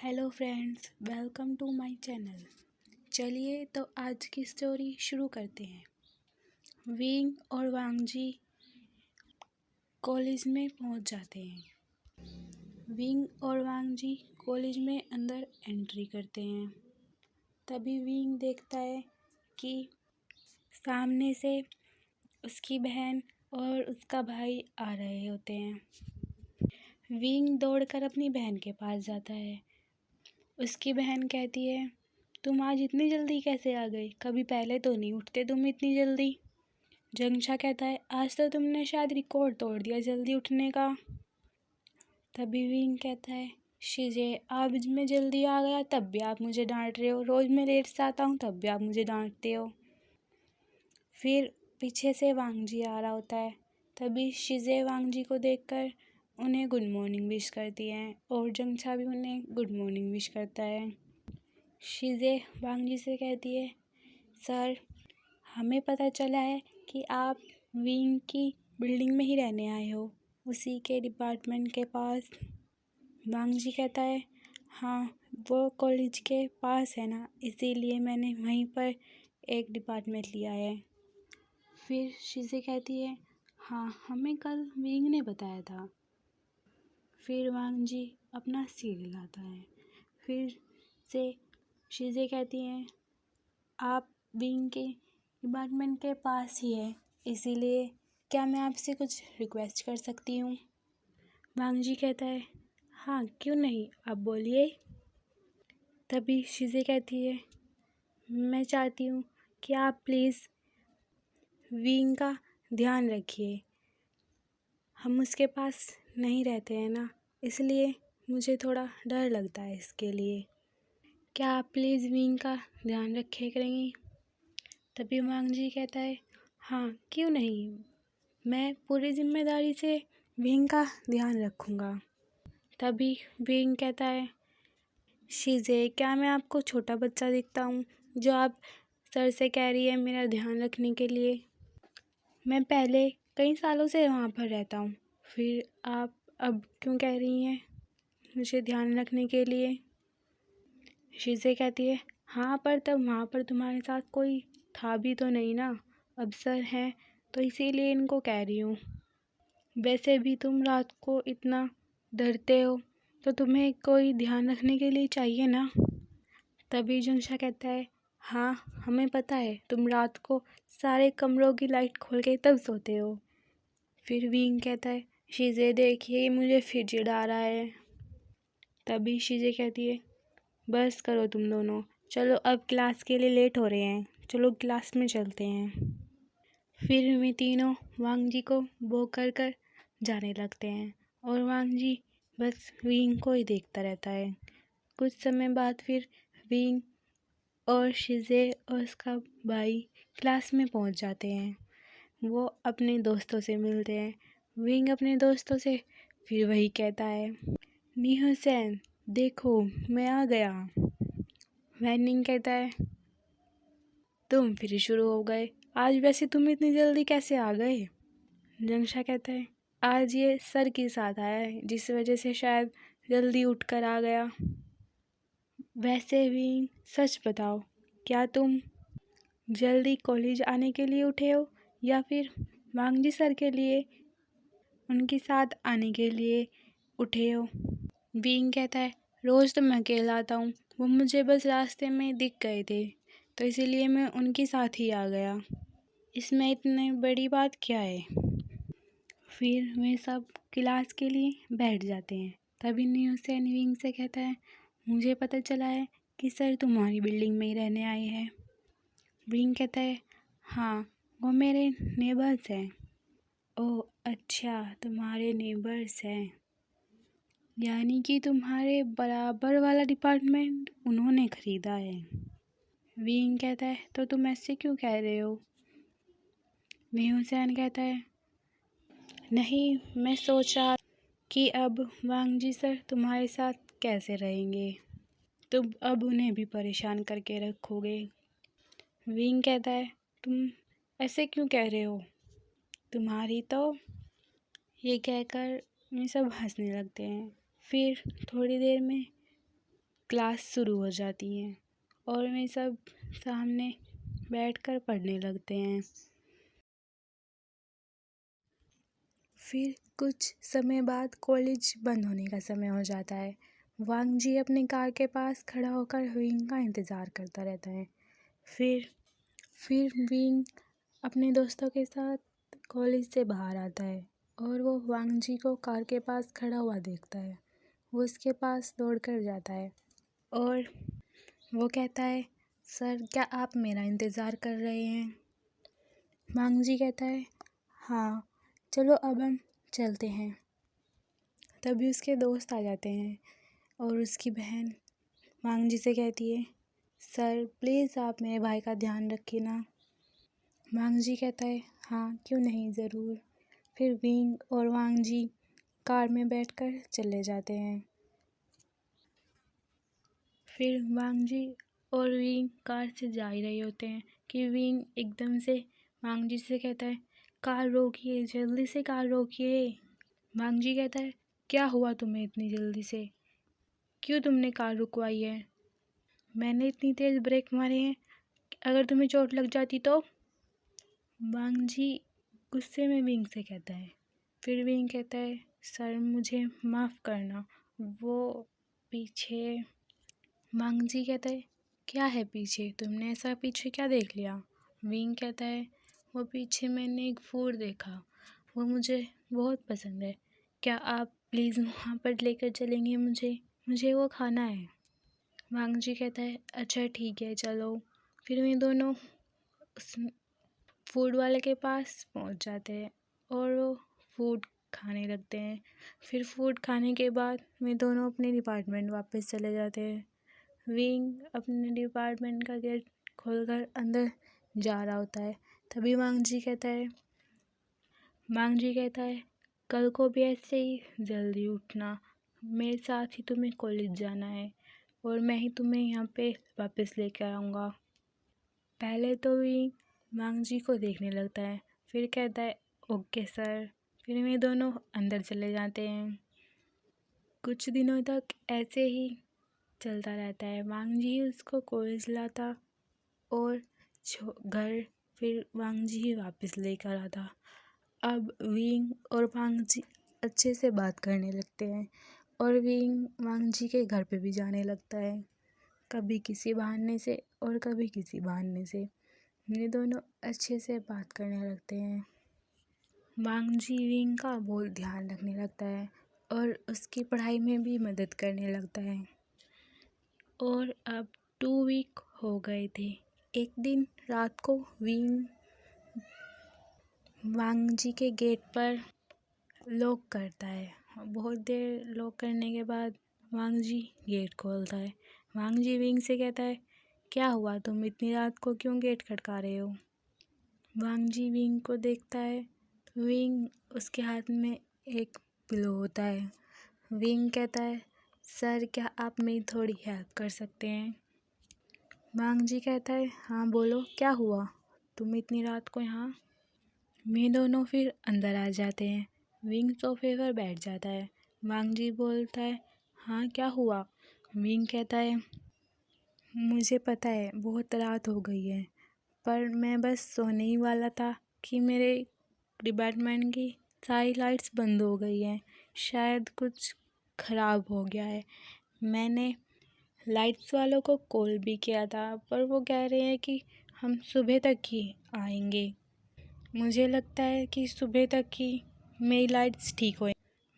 Hello friends, welcome to my channel. चलिए तो आज की स्टोरी शुरू करते हैं। विंग और वांगजी कॉलेज में पहुंच जाते हैं। विंग और वांगजी कॉलेज में अंदर एंट्री करते हैं। तभी विंग देखता है कि सामने से उसकी बहन और उसका भाई आ रहे होते हैं। विंग दौड़कर अपनी बहन के पास जाता है। उसकी बहन कहती है, तुम आज इतनी जल्दी कैसे आ गए? कभी पहले तो नहीं उठते तुम इतनी जल्दी। जंगशा कहता है, आज तो तुमने शायद रिकॉर्ड तोड़ दिया जल्दी उठने का। तभी विंग कहता है, शिजे आज मैं जल्दी आ गया तब भी आप मुझे डांट रहे हो। रोज़ मैं लेट से आता हूँ तब भी आप मुझे डांटते हो। फिर पीछे से वांगजी आ रहा होता है। तभी शिजे वांगजी को देखकर उन्हें गुड मॉर्निंग विश करती हैं और जंगशा भी उन्हें गुड मॉर्निंग विश करता है। शिजे वांगजी से कहती है, सर हमें पता चला है कि आप विंग की बिल्डिंग में ही रहने आए हो, उसी के डिपार्टमेंट के पास। वांगजी कहता है, हाँ वो कॉलेज के पास है ना, इसीलिए मैंने वहीं पर एक डिपार्टमेंट लिया है। फिर शिजे कहती है, हाँ हमें कल विंग ने बताया था। फिर वांगजी अपना सिर हिलाता है। फिर से शिजे कहती हैं, आप विंग के डिपार्टमेंट के पास ही है, इसीलिए क्या मैं आपसे कुछ रिक्वेस्ट कर सकती हूँ? वांगजी कहता है, हाँ क्यों नहीं, आप बोलिए। तभी शिजे कहती है, मैं चाहती हूँ कि आप प्लीज़ विंग का ध्यान रखिए। हम उसके पास नहीं रहते हैं ना, इसलिए मुझे थोड़ा डर लगता है इसके लिए। क्या आप प्लीज़ विंग का ध्यान रखे करेंगी? तभी वांगजी कहता है, हाँ क्यों नहीं, मैं पूरी जिम्मेदारी से विंग का ध्यान रखूँगा। तभी विंग कहता है, शिजे क्या मैं आपको छोटा बच्चा दिखता हूँ जो आप सर से कह रही है मेरा ध्यान रखने के लिए? मैं पहले कई सालों से वहाँ पर रहता हूँ, फिर आप अब क्यों कह रही हैं मुझे ध्यान रखने के लिए? शिजे कहती है, हाँ पर तब वहाँ पर तुम्हारे साथ कोई था भी तो नहीं ना, अब सर हैं तो इसीलिए इनको कह रही हूँ। वैसे भी तुम रात को इतना डरते हो तो तुम्हें कोई ध्यान रखने के लिए चाहिए ना। तभी जंगशा कहता है, हाँ हमें पता है तुम रात को सारे कमरों की लाइट खोल के तब सोते हो। फिर विंग कहता है, शिजे देखिए मुझे फिर चिढ़ा रहा है। तभी शिजे कहती है, बस करो तुम दोनों, चलो अब क्लास के लिए लेट हो रहे हैं, चलो क्लास में चलते हैं। फिर वे तीनों वांगजी को वो कर जाने लगते हैं और वांगजी बस विंग को ही देखता रहता है। कुछ समय बाद फिर विंग और शिजे और उसका भाई क्लास में पहुंच जाते हैं। वो अपने दोस्तों से मिलते हैं। विंग अपने दोस्तों से फिर वही कहता है, नीहुसैन देखो मैं आ गया। वैनिंग कहता है, तुम फिर शुरू हो गए, आज वैसे तुम इतनी जल्दी कैसे आ गए? जंगशा कहता है, आज ये सर के साथ आया है जिस वजह से शायद जल्दी उठ कर आ गया। वैसे भी सच बताओ, क्या तुम जल्दी कॉलेज आने के लिए उठे हो या फिर वांगजी सर के लिए उनके साथ आने के लिए उठे हो? विंग कहता है, रोज़ तो मैं अकेला आता हूँ, वो मुझे बस रास्ते में दिख गए थे तो इसीलिए मैं उनके साथ ही आ गया, इसमें इतनी बड़ी बात क्या है? फिर वे सब क्लास के लिए बैठ जाते हैं। तभी न्यूसेन विंग से कहता है, मुझे पता चला है कि सर तुम्हारी बिल्डिंग में ही रहने आए हैं। विंग कहता है, हाँ वो मेरे नेबर्स हैं। ओह अच्छा, तुम्हारे नेबर्स हैं, यानी कि तुम्हारे बराबर वाला डिपार्टमेंट उन्होंने ख़रीदा है। विंग कहता है, तो तुम ऐसे क्यों कह रहे हो? न्यूसेन कहता है, नहीं मैं सोच रहा कि अब वांगजी सर तुम्हारे साथ कैसे रहेंगे, तुम अब उन्हें भी परेशान करके रखोगे। विंग कहता है, तुम ऐसे क्यों कह रहे हो, तुम्हारी तो। ये कहकर ये सब हंसने लगते हैं। फिर थोड़ी देर में क्लास शुरू हो जाती है और वे सब सामने बैठकर पढ़ने लगते हैं। फिर कुछ समय बाद कॉलेज बंद होने का समय हो जाता है। वांग जी अपनी कार के पास खड़ा होकर विंग का इंतज़ार करता रहता है। फिर विंग अपने दोस्तों के साथ कॉलेज से बाहर आता है और वो वांग जी को कार के पास खड़ा हुआ देखता है। वो उसके पास दौड़कर जाता है और वो कहता है, सर क्या आप मेरा इंतज़ार कर रहे हैं? वांग जी कहता है, हाँ चलो अब हम चलते हैं। तभी उसके दोस्त आ जाते हैं और उसकी बहन वांग जी से कहती है, सर प्लीज़ आप मेरे भाई का ध्यान रखिए ना। वांग जी कहता है, हाँ क्यों नहीं, ज़रूर। फिर विंग और वांग जी कार में बैठकर चले जाते हैं। फिर वांग जी और विंग कार से जा ही रहे होते हैं कि विंग एकदम से वांग जी से कहता है, कार रोकिए, जल्दी से कार रोकिए। वांग जी कहता है, क्या हुआ तुम्हें इतनी जल्दी से? क्यों तुमने कार रुकवाई है? मैंने इतनी तेज़ ब्रेक मारे हैं, अगर तुम्हें चोट लग जाती तो? वांग जी गुस्से में विंग से कहता है। फिर विंग कहता है, सर मुझे माफ़ करना, वो पीछे। वांग जी कहता है, क्या है पीछे? तुमने ऐसा पीछे क्या देख लिया? विंग कहता है, वो पीछे मैंने एक फूड देखा, वो मुझे बहुत पसंद है, क्या आप प्लीज़ वहाँ पर लेकर चलेंगे मुझे वो खाना है। वांग जी कहता है, अच्छा ठीक है चलो। फिर वे दोनों उस फूड वाले के पास पहुंच जाते हैं और वो फूड खाने लगते हैं। फिर फूड खाने के बाद वे दोनों अपने डिपार्टमेंट वापस चले जाते हैं। विंग अपने डिपार्टमेंट का गेट खोलकर अंदर जा रहा होता है। तभी वांग जी कहता है, कल को भी ऐसे ही जल्दी उठना, मेरे साथ ही तुम्हें कॉलेज जाना है और मैं ही तुम्हें यहाँ पे वापस लेकर आऊँगा। पहले तो विंग वांग जी को देखने लगता है, फिर कहता है, ओके सर। फिर वे दोनों अंदर चले जाते हैं। कुछ दिनों तक ऐसे ही चलता रहता है। वांग जी उसको कॉलेज लाता और घर फिर वांग जी ही वापस लेकर आता। अब विंग और वांग जी अच्छे से बात करने लगते हैं और विंग वांग जी के घर पे भी जाने लगता है, कभी किसी बहाने से और कभी किसी बहाने से। ये दोनों अच्छे से बात करने लगते हैं। वांग जी विंग का बहुत ध्यान रखने लगता है और उसकी पढ़ाई में भी मदद करने लगता है। और अब 2 वीक हो गए थे। एक दिन रात को विंग वांग जी के गेट पर लॉक करता है। बहुत देर लॉक करने के बाद वांग जी गेट खोलता है। वांग जी विंग से कहता है, क्या हुआ, तुम इतनी रात को क्यों गेट खटका रहे हो? वांग जी विंग को देखता है। विंग उसके हाथ में एक पिलो होता है। विंग कहता है, सर क्या आप मेरी थोड़ी हेल्प कर सकते हैं? वांग जी कहता है, हाँ बोलो क्या हुआ, तुम इतनी रात को यहाँ? वे दोनों फिर अंदर आ जाते हैं। विंग सोफे पर बैठ जाता है। वांग जी बोलता है, हाँ क्या हुआ? विंग कहता है, मुझे पता है बहुत रात हो गई है, पर मैं बस सोने ही वाला था कि मेरे डिपार्टमेंट की सारी लाइट्स बंद हो गई हैं। शायद कुछ ख़राब हो गया है। मैंने लाइट्स वालों को कॉल भी किया था, पर वो कह रहे हैं कि हम सुबह तक ही आएंगे। मुझे लगता है कि सुबह तक ही मेरी लाइट्स ठीक हो।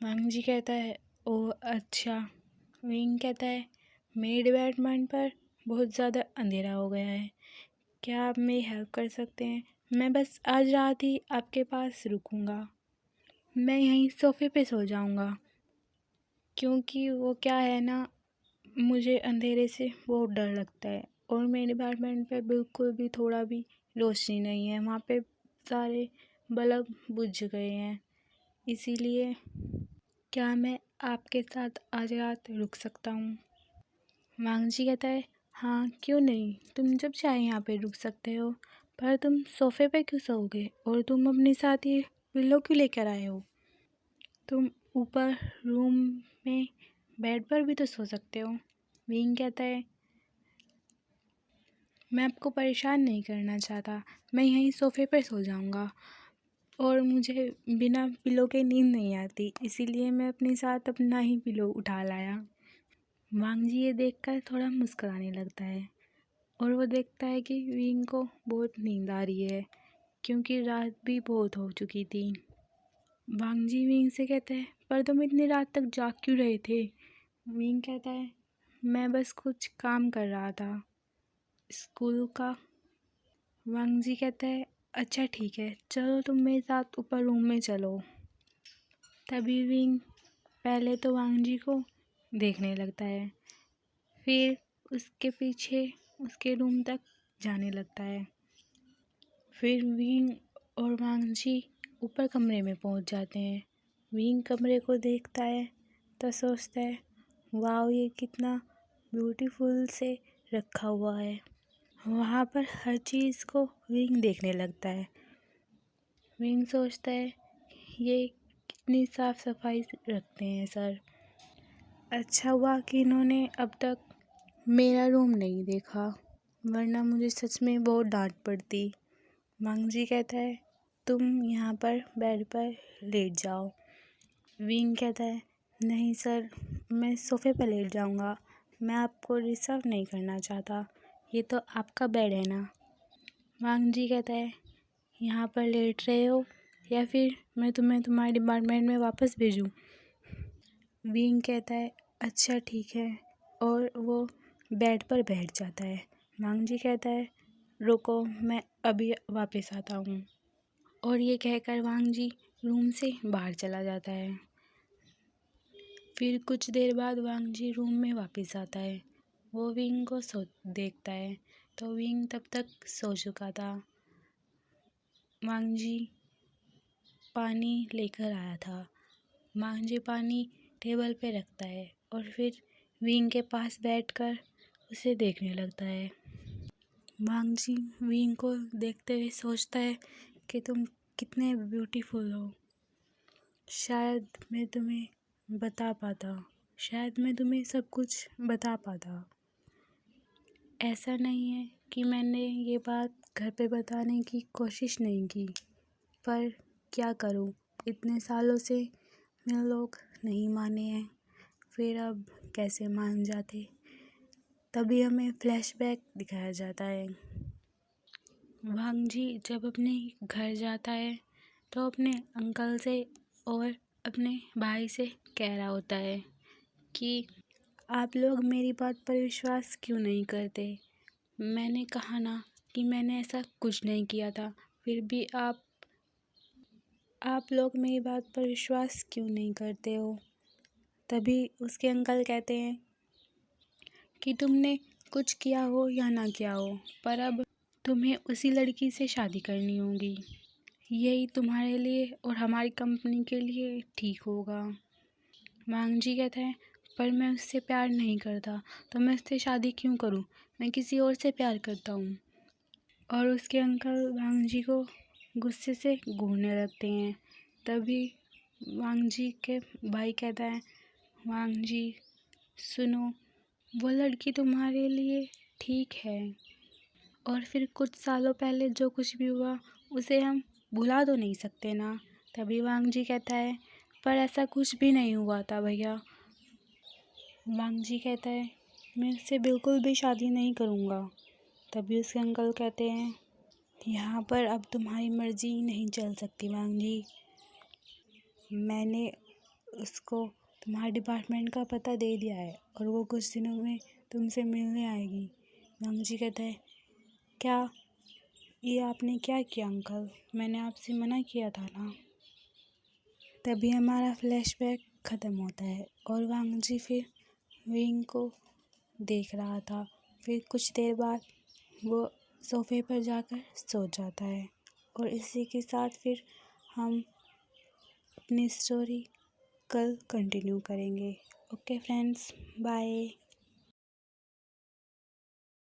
वांग जी कहता है, ओह अच्छा। विंग कहता है, मेरे डिपार्टमेंट पर बहुत ज़्यादा अंधेरा हो गया है, क्या आप मेरी हेल्प कर सकते हैं? मैं बस आज रात ही आपके पास रुकूंगा, मैं यहीं सोफ़े पे सो जाऊंगा, क्योंकि वो क्या है ना, मुझे अंधेरे से बहुत डर लगता है और मेरे डिपार्टमेंट पे बिल्कुल भी थोड़ा भी रोशनी नहीं है, वहाँ पे सारे बल्ब बुझ गए हैं। इसीलिए क्या मैं आपके साथ आज रात रुक सकता हूँ? वांग जी कहता है, हाँ क्यों नहीं, तुम जब चाहे यहाँ पे रुक सकते हो, पर तुम सोफ़े पे क्यों सोओगे और तुम अपने साथ ये पिल्लो क्यों लेकर आए हो? तुम ऊपर रूम में बेड पर भी तो सो सकते हो। विंग कहता है मैं आपको परेशान नहीं करना चाहता, मैं यहीं सोफ़े पर सो जाऊंगा और मुझे बिना पिलो के नींद नहीं आती, इसीलिए मैं अपने साथ अपना ही पिलो उठा लाया। वांग जी ये देखकर थोड़ा मुस्कुराने लगता है और वो देखता है कि विंग को बहुत नींद आ रही है क्योंकि रात भी बहुत हो चुकी थी। वांग जी विंग से कहता है पर तुम इतनी रात तक जाग क्यों रहे थे? विंग कहता है मैं बस कुछ काम कर रहा था स्कूल का। वांग जी कहता है अच्छा ठीक है, चलो तुम मेरे साथ ऊपर रूम में चलो। तभी विंग पहले तो वांग जी को देखने लगता है, फिर उसके पीछे उसके रूम तक जाने लगता है। फिर विंग और वांग जी ऊपर कमरे में पहुंच जाते हैं। विंग कमरे को देखता है तो सोचता है वाह ये कितना ब्यूटीफुल से रखा हुआ है। वहाँ पर हर चीज़ को विंग देखने लगता है। विंग सोचता है ये कितनी साफ़ सफाई रखते हैं सर, अच्छा हुआ कि इन्होंने अब तक मेरा रूम नहीं देखा, वरना मुझे सच में बहुत डांट पड़ती। वांग जी कहता है तुम यहाँ पर बेड पर लेट जाओ। विंग कहता है नहीं सर, मैं सोफ़े पर लेट जाऊँगा, मैं आपको डिस्टर्ब नहीं करना चाहता, ये तो आपका बेड है ना। वांग जी कहता है यहाँ पर लेट रहे हो या फिर मैं तुम्हें तुम्हारे डिपार्टमेंट में वापस भेजूँ। विंग कहता है अच्छा ठीक है और वो बेड पर बैठ जाता है। वांग जी कहता है रुको मैं अभी वापस आता हूँ, और ये कहकर वांग जी रूम से बाहर चला जाता है। फिर कुछ देर बाद वांग जी रूम में वापस आता है। वो विंग को देखता है तो विंग तब तक सो चुका था। वांग जी पानी लेकर आया था। वांग जी पानी टेबल पे रखता है और फिर विंग के पास बैठकर उसे देखने लगता है। वांग जी विंग को देखते हुए सोचता है कि तुम कितने ब्यूटीफुल हो, शायद मैं तुम्हें बता पाता, शायद मैं तुम्हें सब कुछ बता पाता। ऐसा नहीं है कि मैंने ये बात घर पे बताने की कोशिश नहीं की, पर क्या करूँ, इतने सालों से मेरे लोग नहीं माने हैं, फिर अब कैसे मान जाते। तभी हमें फ्लैशबैक दिखाया जाता है। वांग जी जब अपने घर जाता है तो अपने अंकल से और अपने भाई से कह रहा होता है कि आप लोग मेरी बात पर विश्वास क्यों नहीं करते? मैंने कहा ना कि मैंने ऐसा कुछ नहीं किया था, फिर भी आप लोग मेरी बात पर विश्वास क्यों नहीं करते हो? तभी उसके अंकल कहते हैं कि तुमने कुछ किया हो या ना किया हो, पर अब तुम्हें उसी लड़की से शादी करनी होगी, यही तुम्हारे लिए और हमारी कंपनी के लिए ठीक होगा। वांग जी कहता है पर मैं उससे प्यार नहीं करता, तो मैं उससे शादी क्यों करूं? मैं किसी और से प्यार करता हूं। और उसके अंकल वांग जी को गुस्से से घूरने लगते हैं। तभी वांग जी के भाई कहता है वांग जी सुनो, वो लड़की तुम्हारे लिए ठीक है, और फिर कुछ सालों पहले जो कुछ भी हुआ उसे हम भुला तो नहीं सकते ना। तभी वांग जी कहता है पर ऐसा कुछ भी नहीं हुआ था भैया। वांग जी कहता है मैं उससे बिल्कुल भी शादी नहीं करूँगा। तभी उसके अंकल कहते हैं यहाँ पर अब तुम्हारी मर्जी नहीं चल सकती वांग जी, मैंने उसको तुम्हारे डिपार्टमेंट का पता दे दिया है और वो कुछ दिनों में तुमसे मिलने आएगी। वांग जी कहता है क्या ये आपने क्या किया अंकल, मैंने आपसे मना किया था ना। तभी हमारा फ्लैशबैक ख़त्म होता है और वांग जी फिर विंग को देख रहा था। फिर कुछ देर बाद वो सोफ़े पर जाकर सो जाता है और इसी के साथ फिर हम अपनी स्टोरी कल कंटिन्यू करेंगे। Okay friends, bye.